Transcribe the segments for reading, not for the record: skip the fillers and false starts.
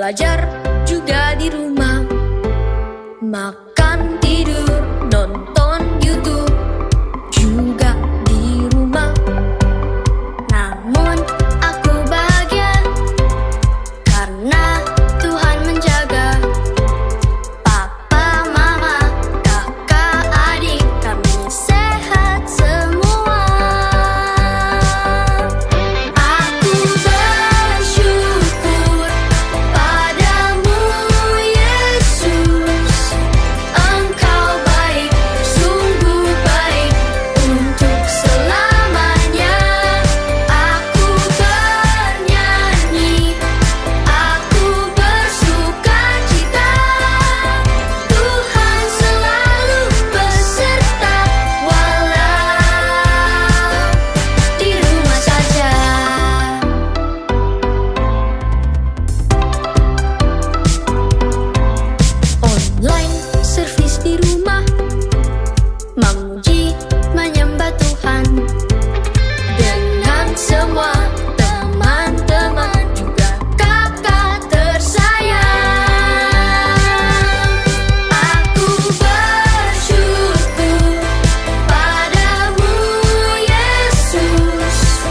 belajar juga di rumah, makan, tidur, nonton YouTube juga di rumah. Namun aku bahagia karena Tuhan menjaga papa, mama, kakak, adik, kami sehat semua. Aku bersyukur padamu Yesus, Engkau baik, sungguh baik untuk selamanya. Aku bernyanyi, aku bersukacita, Tuhan selalu beserta walau di rumah saja. Online service di rumah, memuji menyembah Tuhan dengan semua teman-teman juga kakak tersayang. Aku bersyukur padamu Yesus,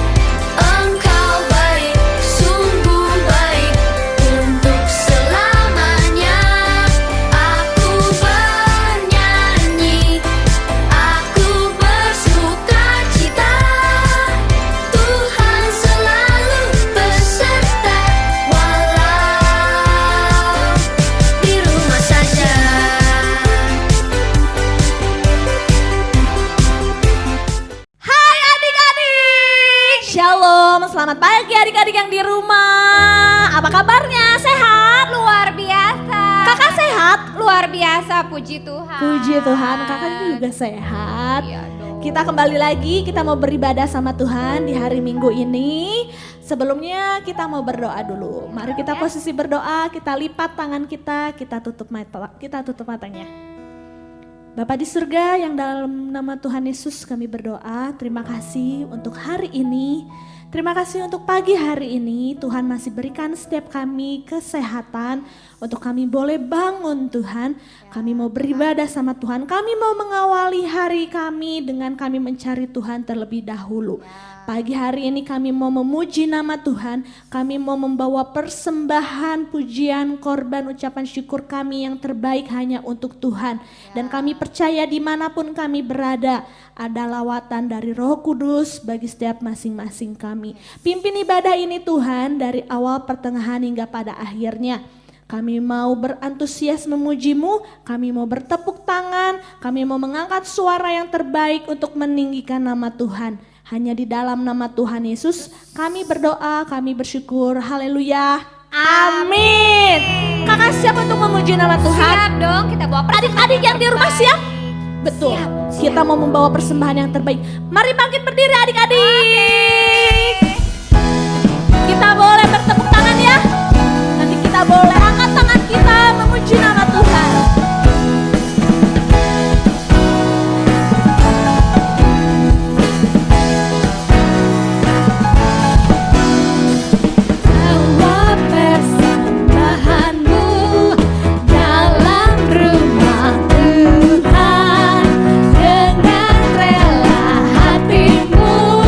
Engkau baik, sungguh baik untuk selamanya. Aku bernyanyi, aku bersukacita, Tuhan selalu beserta walau di rumah saja. Hai adik-adik, Shalom, selamat pagi adik-adik yang di rumah. Apa kabarnya? Sehat? Luar biasa. Kakak sehat? Luar biasa, puji Tuhan. Puji Tuhan, kakak juga sehat. Iya dong. Kita kembali lagi, kita mau beribadah sama Tuhan di hari Minggu ini. Sebelumnya kita mau berdoa dulu. Mari kita posisi berdoa, kita lipat tangan kita tutup matanya. Bapa di surga yang dalam nama Tuhan Yesus kami berdoa, terima kasih untuk hari ini. Terima kasih untuk pagi hari ini, Tuhan masih berikan setiap kami kesehatan untuk kami boleh bangun Tuhan. Kami mau beribadah sama Tuhan, kami mau mengawali hari kami dengan kami mencari Tuhan terlebih dahulu. Pagi hari ini kami mau memuji nama Tuhan, kami mau membawa persembahan, pujian, korban, ucapan syukur kami yang terbaik hanya untuk Tuhan. Dan kami percaya dimanapun kami berada, ada lawatan dari Roh Kudus bagi setiap masing-masing kami. Pimpin ibadah ini Tuhan dari awal, pertengahan hingga pada akhirnya. Kami mau berantusias memuji-Mu, kami mau bertepuk tangan, kami mau mengangkat suara yang terbaik untuk meninggikan nama Tuhan. Hanya di dalam nama Tuhan Yesus kami berdoa, kami bersyukur, haleluya, amin. Kakak siap untuk memuji nama Tuhan? Siap dong, kita bawa Adik-adik yang di rumah siap? Betul, kita mau membawa persembahan yang terbaik. Mari bangkit berdiri adik-adik. Kita boleh bertepuk tangan ya. Nanti kita boleh angkat tangan kita memuji nama Tuhan. Bawa persembahanmu dalam rumah Tuhan, dengan rela hatimu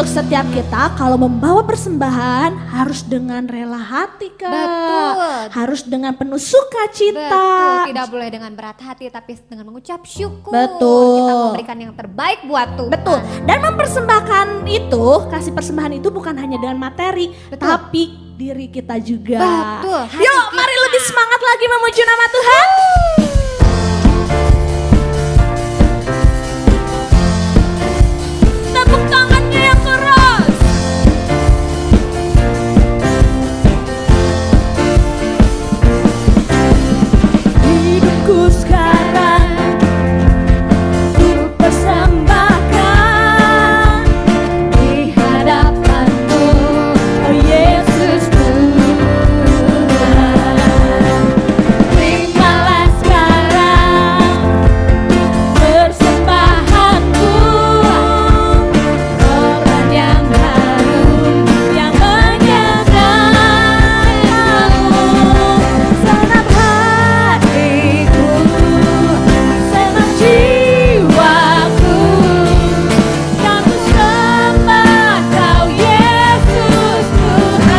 untuk setiap kita kalau membawa persembahan harus dengan rela hati, Kak. Betul. Harus dengan penuh sukacita. Betul, tidak boleh dengan berat hati tapi dengan mengucap syukur. Betul. Kita memberikan yang terbaik buat Tuhan. Betul. Dan mempersembahkan itu, kasih persembahan itu bukan hanya dengan materi, Betul. tapi diri kita juga. Betul, hati Yuk, kita. mari lebih semangat lagi memuji nama Tuhan. Tepuk tangannya yang keras. Hidupku sekarang ku persembahkan di hadapan-Mu, oh Yesus Tuhan. Terimalah sekarang persembahanku, orang yang harum, yang menyenangkan-Mu. Senang hatiku, senang jiwaku, kan ku sembah Kau Yesus Tuhan.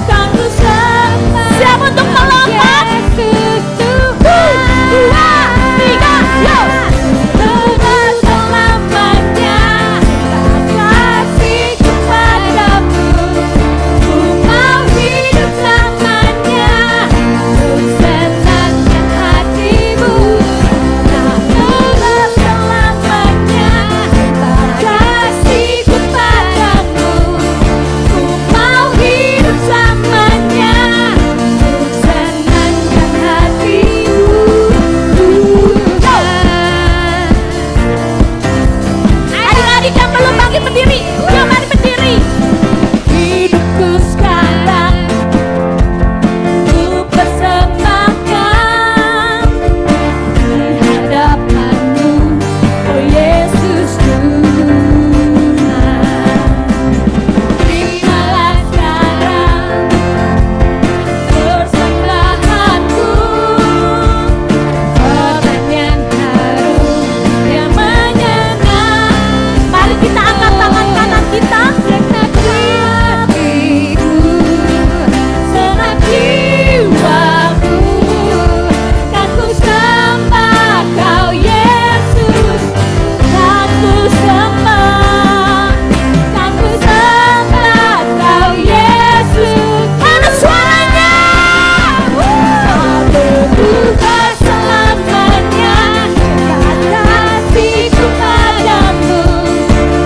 Kan ku sembah. Siap untuk melompat? Yesus Tuhan. 2, 3, yuk. Telah selamanya kasih kepadamu, ku mau hidup selamanya untuk senangkan hatimu. Telah selamanya kasih kepadamu, ku mau hidup selamanya untuk senangkan hatimu, Tuhan. Adik-adik yang belum bangkit berdiri, yuk mari berdiri. Hidupku sekarang ku persembahkan di hadapan-Mu, oh Yesus Tuhan. Terimalah sekarang persembahanku, orang yang harum, yang menyenangkan. Mari kita angkat tangan kanan kita. Senang hatiku, senang jiwaku, kan ku sembah Kau Yesus. Kan ku sembah, kan ku sembah Kau Yesus. Mana suaranya? Berubah selamanya kasih kepadamu,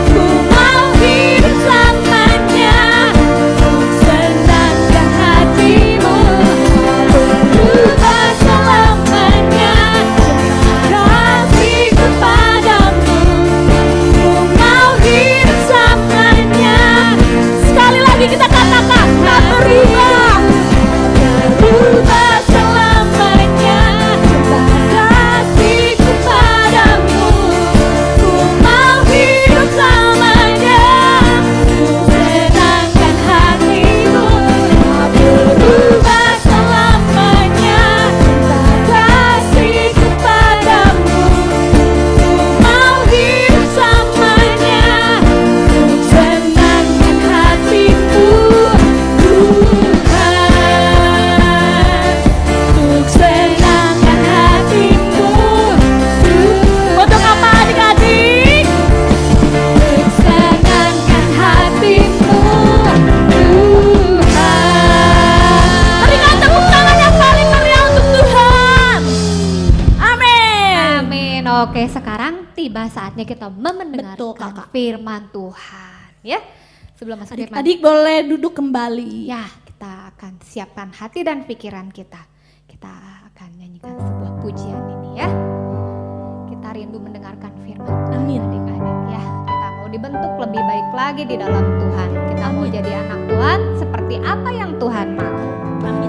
ku mau hidup selamanya untuk senangkan hatimu. Berubah selamanya kasih kepadamu, ku mau hidup selamanya. Sekali lagi kita katakan, tak berubah. Berubah selamanya kasih kepadamu, ku mau hidup selamanya untuk senangkan hatimu. Berubah selamanya kasih kepadamu, ku mau hidup selamanya untuk senangkan hatimu, Tuhan. Untuk senangkan hatimu, Tuhan. Untuk apa adik-adik? Untuk senangkan hatimu, Tuhan. Berikan tepuk tangan yang paling meriah untuk Tuhan. Amin. Amin. Oke, sekarang tiba saatnya kita Betul, mendengarkan Kakak. firman Tuhan, ya. Sebelum masuk firman, Adik-adik boleh duduk kembali. ya kita akan siapkan hati dan pikiran kita. Kita akan nyanyikan sebuah pujian ini, ya. Kita rindu mendengarkan firman Tuhan, Amin. adik-adik, ya. Kita mau dibentuk lebih baik lagi di dalam Tuhan. Kita mau jadi anak Tuhan seperti apa yang Tuhan mau. Amin.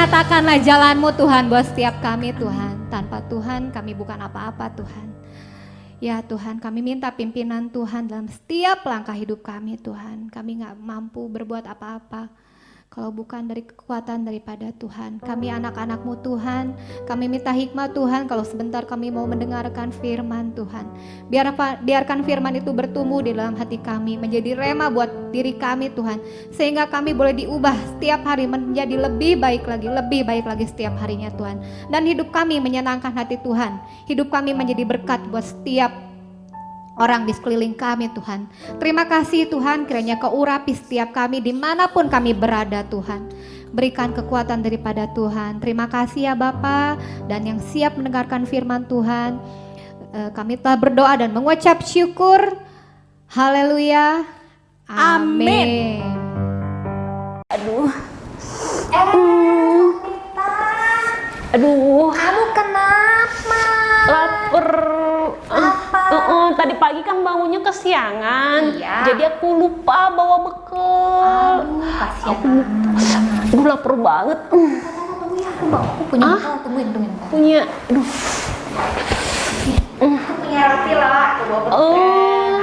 Nyatakanlah jalan-Mu Tuhan buat setiap kami Tuhan. Tanpa Tuhan kami bukan apa-apa Tuhan. Ya Tuhan, kami minta pimpinan Tuhan dalam setiap langkah hidup kami Tuhan. Kami gak mampu berbuat apa-apa kalau bukan dari kekuatan daripada Tuhan. Kami anak-anak-Mu Tuhan, kami minta hikmat Tuhan kalau sebentar kami mau mendengarkan firman Tuhan. Biarkan firman itu bertumbuh di dalam hati kami, menjadi rema buat diri kami Tuhan. Sehingga kami boleh diubah setiap hari menjadi lebih baik lagi setiap harinya Tuhan. Dan hidup kami menyenangkan hati Tuhan. Hidup kami menjadi berkat buat setiap orang di sekeliling kami Tuhan. Terima kasih Tuhan, kiranya Kau urapi setiap kami dimanapun kami berada Tuhan. Berikan kekuatan daripada Tuhan. Terima kasih ya Bapa, dan yang siap mendengarkan firman Tuhan. Kami telah berdoa dan mengucap syukur. Haleluya. Amin. Aduh. Aduh. Kamu kenapa? Lapar. Tadi pagi kan bangunnya kesiangan. Iya. Jadi aku lupa bawa bekal. Kasihan. Aduh, lapar banget. Aku punya bekal, tungguin. Punya. Aduh. Punya roti loh, aku bawa bekal.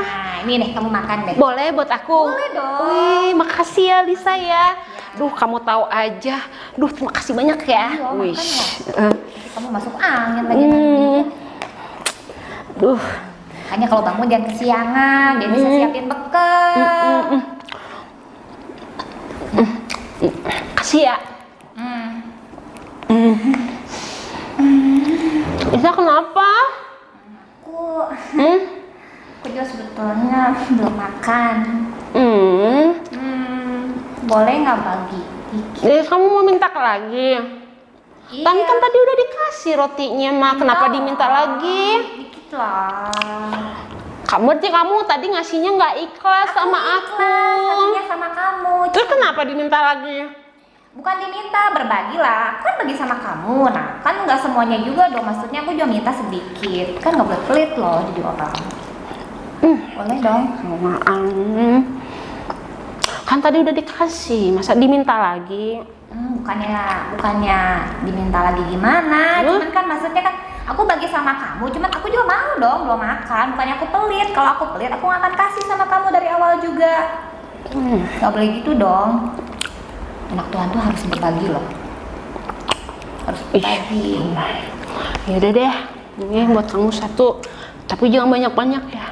Nah, ini nih kamu makan deh. Boleh buat aku? Boleh dong. Wih, makasih ya Lisa ya. Duh, kamu tahu aja. Duh, terima kasih banyak ya. Wih. Wih. Kamu masuk angin lagi nanti. Duh. Makanya kalau bangun jangan kesiangan, dia bisa siapin bekal. Kasih ya. Lisa kenapa? Aku juga sebetulnya belum makan. Boleh nggak bagi? Jadi kamu mau minta lagi? Iya. Kan tadi udah dikasih rotinya, Ma. Kenapa diminta lagi? Dikit lah. Berarti kamu tadi ngasihnya nggak ikhlas sama aku. Kasihnya sama kamu. Terus kenapa diminta lagi? Bukan diminta, berbagi lah. Kan bagi sama kamu. Nah, kan nggak semuanya juga dong. Maksudnya aku juga minta sedikit. Kan nggak boleh pelit loh jadi orang. Boleh dong. Kan tadi udah dikasih, masa diminta lagi? Bukannya diminta lagi gimana? Cuman kan maksudnya kan aku bagi sama kamu. Cuman aku juga mau dong belum makan. Bukannya aku pelit. Kalau aku pelit, aku nggak akan kasih sama kamu dari awal juga. Nggak boleh gitu dong. Anak Tuhan tuh harus berbagi loh. Harus berbagi. Yaudah deh, ini buat kamu satu. Tapi jangan banyak-banyak ya.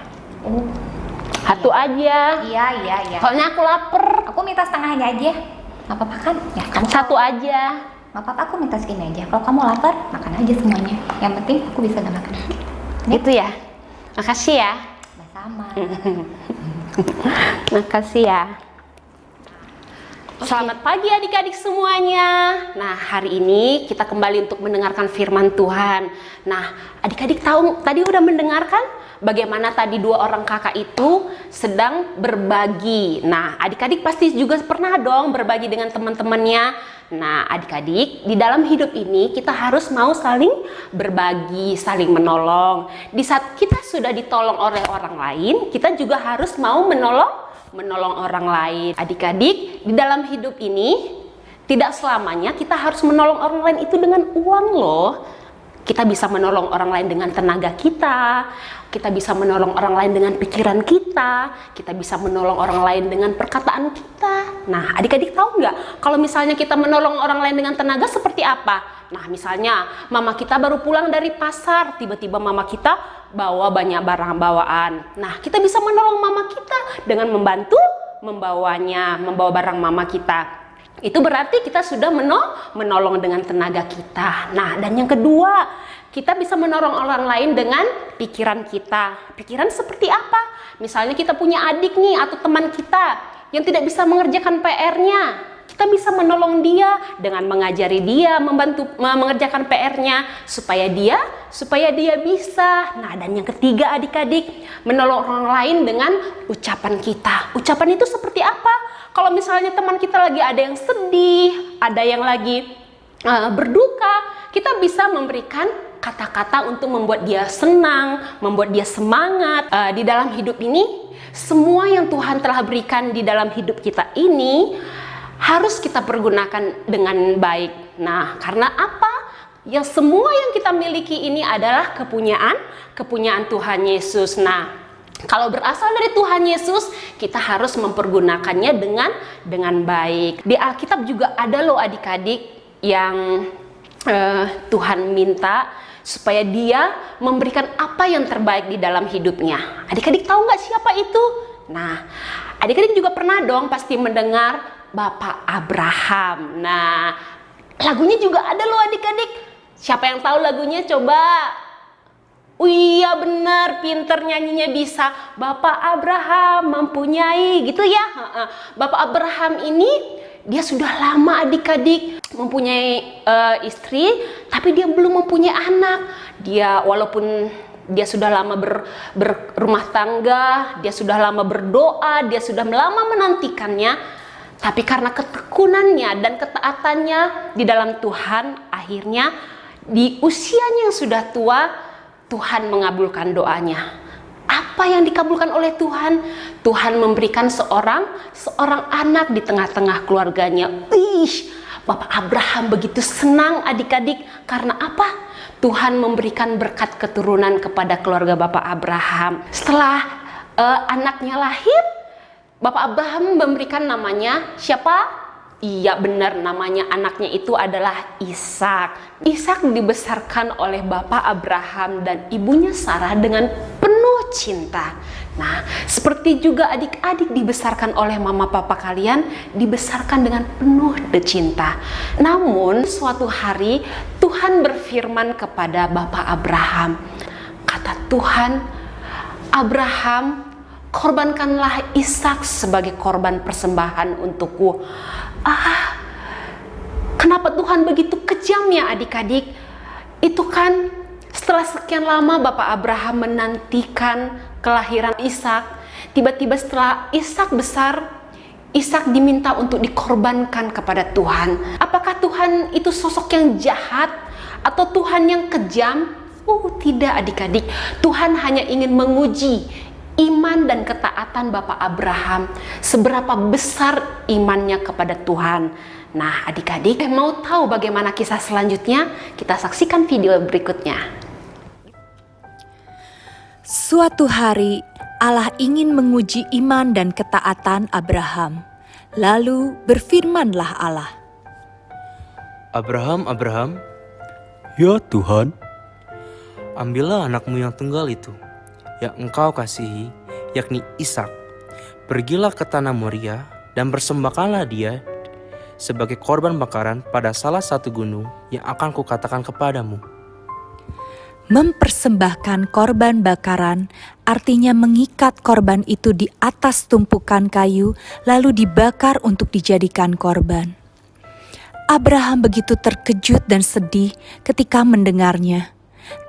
Satu aja. Iya. Soalnya aku lapar. Aku minta setengahnya aja. Nggak apa-apa kan? Ya kamu Satu aja. Nggak apa-apa, aku minta segini aja. Kalau kamu lapar, makan aja semuanya. Yang penting aku bisa udah makan. Gitu ya. Makasih ya. Sama. Makasih ya. Selamat pagi adik-adik semuanya. Nah, hari ini kita kembali untuk mendengarkan firman Tuhan. Nah, adik-adik tahu tadi udah mendengarkan bagaimana tadi dua orang kakak itu sedang berbagi. Nah, adik-adik pasti juga pernah dong berbagi dengan teman-temannya. Nah, adik-adik, di dalam hidup ini kita harus mau saling berbagi, saling menolong. Di saat kita sudah ditolong oleh orang lain, kita juga harus mau menolong orang lain. Adik-adik, di dalam hidup ini tidak selamanya kita harus menolong orang lain itu dengan uang loh. Kita bisa menolong orang lain dengan tenaga kita bisa menolong orang lain dengan pikiran kita bisa menolong orang lain dengan perkataan kita. Nah, adik-adik tahu nggak kalau misalnya kita menolong orang lain dengan tenaga seperti apa? Nah, misalnya mama kita baru pulang dari pasar, tiba-tiba mama kita bawa banyak barang bawaan. Nah, kita bisa menolong mama kita dengan membantu membawa barang mama kita. Itu berarti kita sudah menolong dengan tenaga kita. Nah, dan yang kedua, kita bisa menolong orang lain dengan pikiran kita. Pikiran seperti apa? Misalnya kita punya adik nih atau teman kita yang tidak bisa mengerjakan PR-nya. Kita bisa menolong dia dengan mengajari dia, membantu mengerjakan PR-nya supaya dia bisa. Nah, dan yang ketiga adik-adik, menolong orang lain dengan ucapan kita. Ucapan itu seperti apa? Kalau misalnya teman kita lagi ada yang sedih, ada yang lagi berduka, kita bisa memberikan kata-kata untuk membuat dia senang, membuat dia semangat. Di dalam hidup ini, semua yang Tuhan telah berikan di dalam hidup kita ini harus kita pergunakan dengan baik. Nah, karena apa? Yang semua yang kita miliki ini adalah kepunyaan Tuhan Yesus. Nah, kalau berasal dari Tuhan Yesus, kita harus mempergunakannya dengan baik. Di Alkitab juga ada loh adik-adik yang Tuhan minta supaya dia memberikan apa yang terbaik di dalam hidupnya. Adik-adik tahu nggak siapa itu? Nah, adik-adik juga pernah dong pasti mendengar Bapak Abraham. Nah, lagunya juga ada loh adik-adik. Siapa yang tahu lagunya? Coba. Oh iya benar, pinter nyanyinya bisa. Bapak Abraham mempunyai, gitu ya. Bapak Abraham ini dia sudah lama adik-adik mempunyai istri, tapi dia belum mempunyai anak. Dia walaupun dia sudah lama berumah tangga, dia sudah lama berdoa, dia sudah lama menantikannya, tapi karena ketekunannya dan ketaatannya di dalam Tuhan, akhirnya di usianya yang sudah tua, Tuhan mengabulkan doanya. Apa yang dikabulkan oleh Tuhan? Tuhan memberikan seorang anak di tengah-tengah keluarganya. Bapak Abraham begitu senang adik-adik. Karena apa? Tuhan memberikan berkat keturunan kepada keluarga Bapak Abraham. Setelah anaknya lahir, Bapak Abraham memberikan namanya siapa? Iya benar, namanya anaknya itu adalah Ishak. Ishak dibesarkan oleh Bapak Abraham dan ibunya Sarah dengan penuh cinta. Nah, seperti juga adik-adik dibesarkan oleh mama papa kalian, dibesarkan dengan penuh cinta. Namun suatu hari Tuhan berfirman kepada Bapak Abraham. Kata Tuhan, Abraham, korbankanlah Ishak sebagai korban persembahan untukku. Kenapa Tuhan begitu kejam ya adik-adik? Itu kan setelah sekian lama Bapak Abraham menantikan kelahiran Ishak, tiba-tiba setelah Ishak besar, Ishak diminta untuk dikorbankan kepada Tuhan. Apakah Tuhan itu sosok yang jahat atau Tuhan yang kejam? Oh tidak adik-adik, Tuhan hanya ingin menguji iman dan ketaatan Bapak Abraham, seberapa besar imannya kepada Tuhan. Nah adik-adik mau tahu bagaimana kisah selanjutnya? Kita saksikan video berikutnya. Suatu hari Allah ingin menguji iman dan ketaatan Abraham. Lalu berfirmanlah Allah. Abraham, Abraham, Ya Tuhan, ambillah anakmu yang tunggal itu, yang engkau kasihi, yakni Ishak. Pergilah ke tanah Moria dan persembahkanlah dia sebagai korban bakaran pada salah satu gunung yang akan kukatakan kepadamu. Mempersembahkan korban bakaran artinya mengikat korban itu di atas tumpukan kayu lalu dibakar untuk dijadikan korban. Abraham begitu terkejut dan sedih ketika mendengarnya.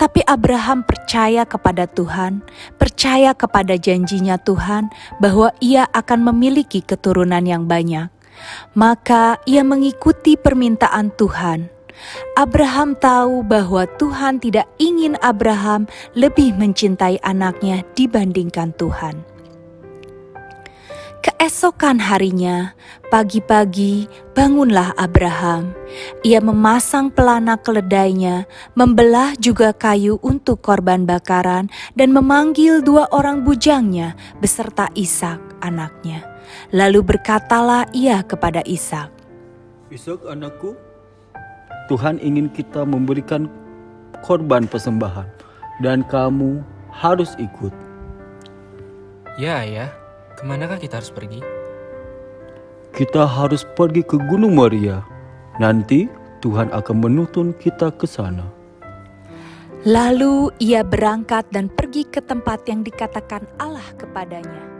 Tapi Abraham percaya kepada Tuhan, percaya kepada janjinya Tuhan bahwa ia akan memiliki keturunan yang banyak. Maka ia mengikuti permintaan Tuhan. Abraham tahu bahwa Tuhan tidak ingin Abraham lebih mencintai anaknya dibandingkan Tuhan. Keesokan harinya, pagi-pagi bangunlah Abraham. Ia memasang pelana keledainya, membelah juga kayu untuk korban bakaran, dan memanggil 2 orang bujangnya beserta Ishak anaknya. Lalu berkatalah ia kepada Ishak, Ishak anakku, Tuhan ingin kita memberikan korban persembahan dan kamu harus ikut. Ya ayah, kemanakah kita harus pergi? Kita harus pergi ke Gunung Moria. Nanti Tuhan akan menuntun kita ke sana. Lalu ia berangkat dan pergi ke tempat yang dikatakan Allah kepadanya.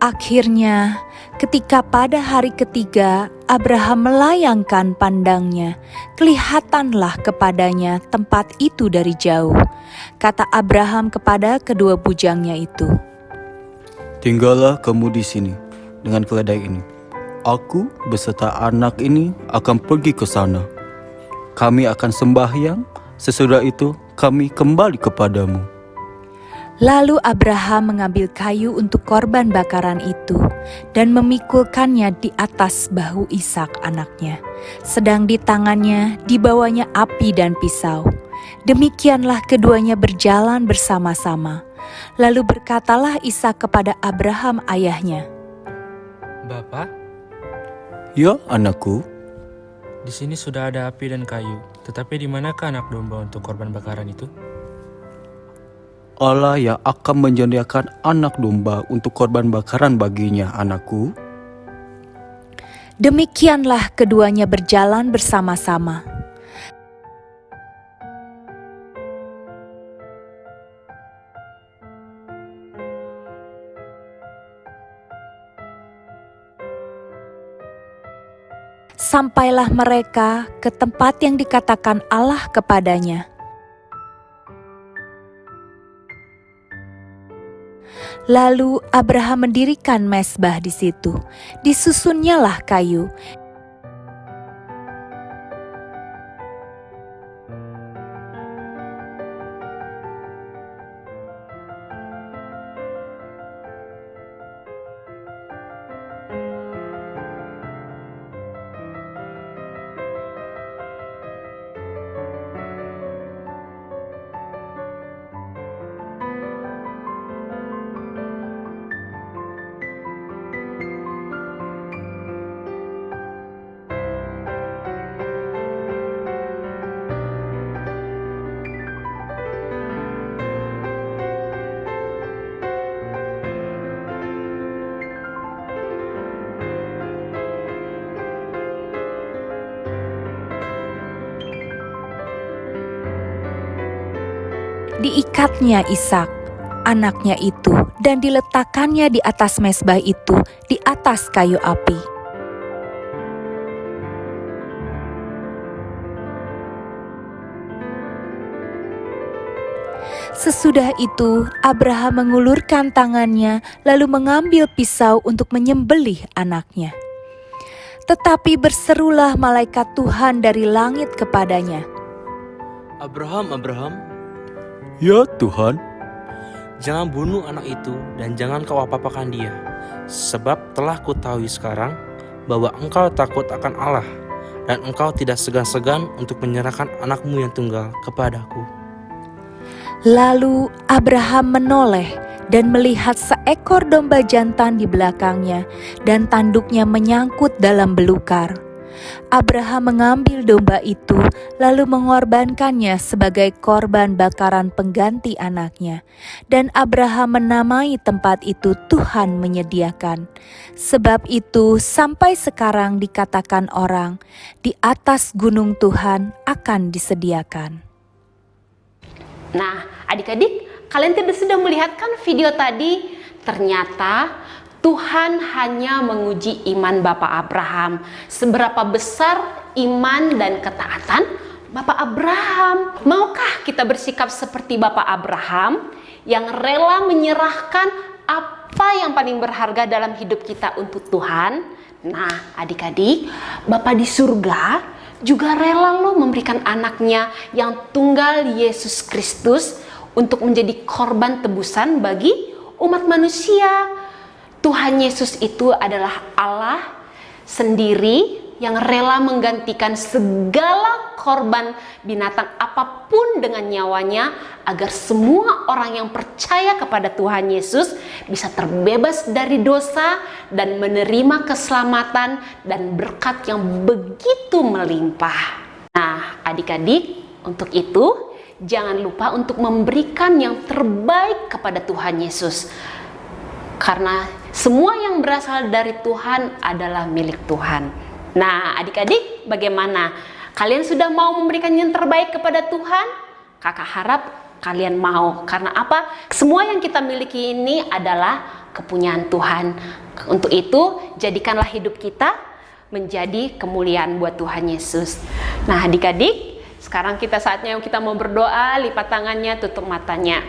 Akhirnya, ketika pada hari ketiga Abraham melayangkan pandangnya, kelihatanlah kepadanya tempat itu dari jauh. Kata Abraham kepada kedua bujangnya itu, Tinggallah kamu di sini dengan keledai ini. Aku beserta anak ini akan pergi ke sana. Kami akan sembahyang Sesudah itu kami kembali kepadamu. Lalu Abraham mengambil kayu untuk korban bakaran itu dan memikulkannya di atas bahu Ishak anaknya. Sedang di tangannya dibawanya api dan pisau. Demikianlah keduanya berjalan bersama-sama. Lalu berkatalah Ishak kepada Abraham ayahnya, Bapak, Ya anakku, di sini sudah ada api dan kayu, tetapi di manakah anak domba untuk korban bakaran itu? Allah yang akan menyediakan anak domba untuk korban bakaran baginya, anakku. Demikianlah keduanya berjalan bersama-sama. Sampailah mereka ke tempat yang dikatakan Allah kepadanya. Lalu Abraham mendirikan mezbah di situ. Disusunnyalah kayu. Diikatnya Ishak, anaknya itu, dan diletakkannya di atas mezbah itu, di atas kayu api. Sesudah itu, Abraham mengulurkan tangannya, lalu mengambil pisau untuk menyembelih anaknya. Tetapi berserulah malaikat Tuhan dari langit kepadanya, Abraham, Abraham, Ya Tuhan, jangan bunuh anak itu dan jangan kau apa-apakan dia. Sebab telah kutahui sekarang bahwa engkau takut akan Allah dan engkau tidak segan-segan untuk menyerahkan anakmu yang tunggal kepadaku. Lalu Abraham menoleh dan melihat seekor domba jantan di belakangnya dan tanduknya menyangkut dalam belukar. Abraham mengambil domba itu lalu mengorbankannya sebagai korban bakaran pengganti anaknya. Dan Abraham menamai tempat itu Tuhan menyediakan. Sebab itu sampai sekarang dikatakan orang, di atas gunung Tuhan akan disediakan. Nah, adik-adik, kalian tidak sudah melihat kan video tadi? Ternyata Tuhan hanya menguji iman Bapak Abraham. Seberapa besar iman dan ketaatan Bapak Abraham. Maukah kita bersikap seperti Bapak Abraham yang rela menyerahkan apa yang paling berharga dalam hidup kita untuk Tuhan? Nah, adik-adik, Bapa di surga juga rela loh memberikan anaknya yang tunggal, Yesus Kristus, untuk menjadi korban tebusan bagi umat manusia. Tuhan Yesus itu adalah Allah sendiri yang rela menggantikan segala korban binatang apapun dengan nyawanya agar semua orang yang percaya kepada Tuhan Yesus bisa terbebas dari dosa dan menerima keselamatan dan berkat yang begitu melimpah. Nah, adik-adik, untuk itu jangan lupa untuk memberikan yang terbaik kepada Tuhan Yesus. Karena semua yang berasal dari Tuhan adalah milik Tuhan. Nah, adik-adik, bagaimana? Kalian sudah mau memberikan yang terbaik kepada Tuhan? Kakak harap kalian mau. Karena apa? Semua yang kita miliki ini adalah kepunyaan Tuhan. Untuk itu, jadikanlah hidup kita menjadi kemuliaan buat Tuhan Yesus. Nah, adik-adik, sekarang saatnya kita mau berdoa, lipat tangannya, tutup matanya.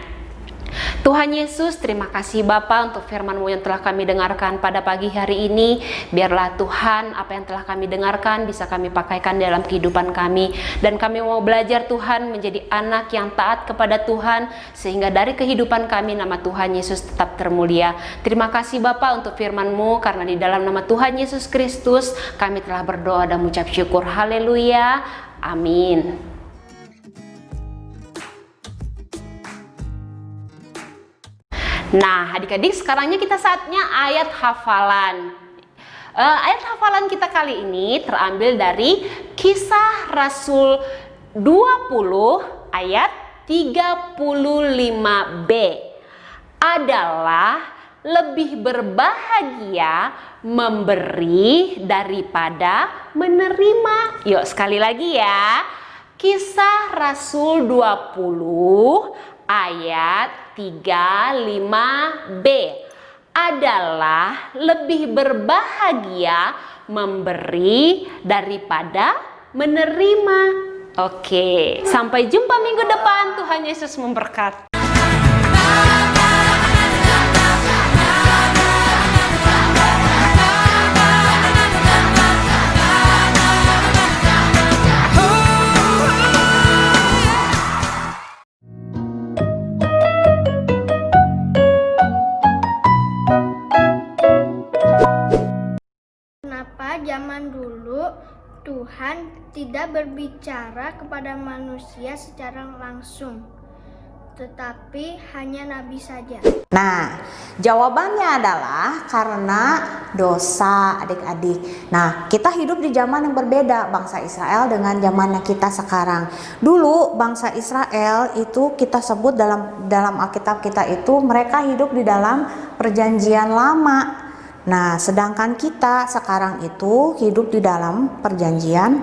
Tuhan Yesus, terima kasih Bapa untuk firman-Mu yang telah kami dengarkan pada pagi hari ini. Biarlah Tuhan, apa yang telah kami dengarkan bisa kami pakaikan dalam kehidupan kami. Dan kami mau belajar Tuhan menjadi anak yang taat kepada Tuhan, sehingga dari kehidupan kami nama Tuhan Yesus tetap termulia. Terima kasih Bapa untuk firman-Mu, karena di dalam nama Tuhan Yesus Kristus kami telah berdoa dan mengucap syukur. Haleluya. Amin. Nah, adik-adik, sekarangnya kita saatnya ayat hafalan. Ayat hafalan kita kali ini terambil dari Kisah Rasul 20 ayat 35b. Adalah lebih berbahagia memberi daripada menerima. Yuk sekali lagi ya. Kisah Rasul 20 ayat 35b. Adalah lebih berbahagia memberi daripada menerima. Oke, sampai jumpa minggu depan. Tuhan Yesus memberkati. Kenapa zaman dulu Tuhan tidak berbicara kepada manusia secara langsung, tetapi hanya nabi saja? Nah, jawabannya adalah karena dosa, adik-adik. Nah, kita hidup di zaman yang berbeda, bangsa Israel dengan zamannya kita sekarang. Dulu bangsa Israel itu kita sebut dalam Alkitab kita itu mereka hidup di dalam perjanjian lama. Nah, sedangkan kita sekarang itu hidup di dalam perjanjian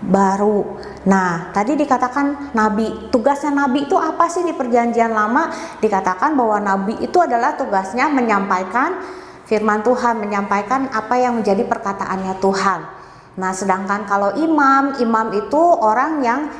baru. Nah, tadi dikatakan nabi, tugasnya nabi itu apa sih di perjanjian lama? Dikatakan bahwa nabi itu adalah tugasnya menyampaikan firman Tuhan, menyampaikan apa yang menjadi perkataannya Tuhan. Nah, sedangkan kalau imam itu orang yang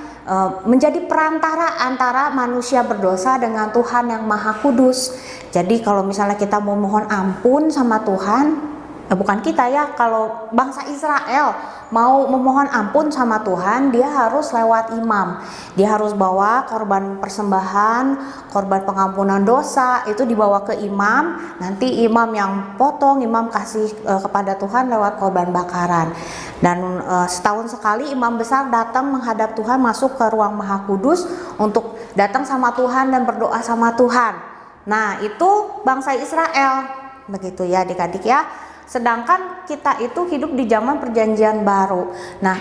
menjadi perantara antara manusia berdosa dengan Tuhan yang Maha Kudus. Jadi kalau misalnya kita mau mohon ampun sama Tuhan, bukan kita ya, kalau bangsa Israel mau memohon ampun sama Tuhan, dia harus lewat imam. Dia harus bawa korban persembahan, korban pengampunan dosa, itu dibawa ke imam. Nanti imam yang potong, imam kasih kepada Tuhan lewat korban bakaran. Dan setahun sekali imam besar datang menghadap Tuhan, masuk ke ruang Maha Kudus untuk datang sama Tuhan dan berdoa sama Tuhan. Nah, itu bangsa Israel, begitu ya adik-adik ya. Sedangkan kita itu hidup di zaman perjanjian baru. Nah,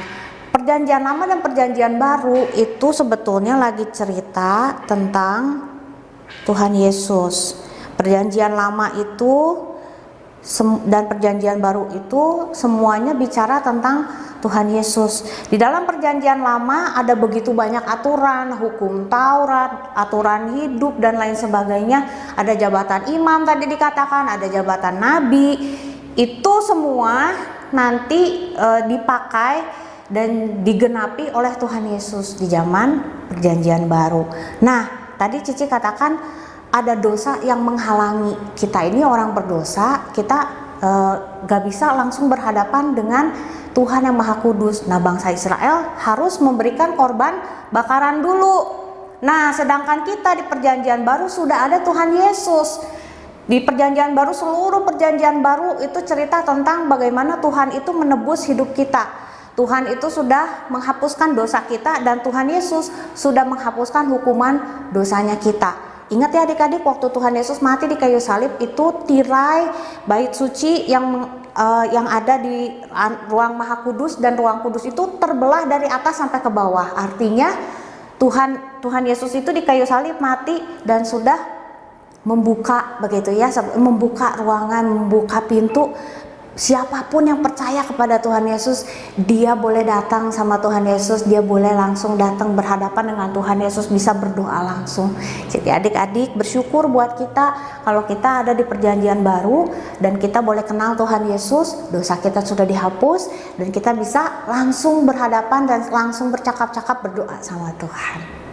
perjanjian lama dan perjanjian baru itu sebetulnya lagi cerita tentang Tuhan Yesus. Perjanjian lama itu dan perjanjian baru itu semuanya bicara tentang Tuhan Yesus. Di dalam perjanjian lama ada begitu banyak aturan, hukum Taurat, aturan hidup dan lain sebagainya. Ada jabatan imam tadi dikatakan, ada jabatan nabi. Itu semua nanti dipakai dan digenapi oleh Tuhan Yesus di zaman perjanjian baru. Nah, tadi Cici katakan ada dosa yang menghalangi kita ini orang berdosa, kita gak bisa langsung berhadapan dengan Tuhan yang Maha Kudus. Nah, bangsa Israel harus memberikan korban bakaran dulu. Nah, sedangkan kita di perjanjian baru sudah ada Tuhan Yesus. Di perjanjian baru, seluruh perjanjian baru itu cerita tentang bagaimana Tuhan itu menebus hidup kita. Tuhan itu sudah menghapuskan dosa kita dan Tuhan Yesus sudah menghapuskan hukuman dosanya kita. Ingat ya adik-adik, waktu Tuhan Yesus mati di kayu salib itu tirai bait suci yang ada di ruang Maha Kudus dan ruang kudus itu terbelah dari atas sampai ke bawah. Artinya Tuhan Yesus itu di kayu salib mati dan sudah membuka begitu ya, membuka ruangan, membuka pintu. Siapapun yang percaya kepada Tuhan Yesus, dia boleh datang sama Tuhan Yesus, dia boleh langsung datang berhadapan dengan Tuhan Yesus, bisa berdoa langsung. Jadi adik-adik bersyukur buat kita kalau kita ada di perjanjian baru dan kita boleh kenal Tuhan Yesus, dosa kita sudah dihapus dan kita bisa langsung berhadapan dan langsung bercakap-cakap berdoa sama Tuhan.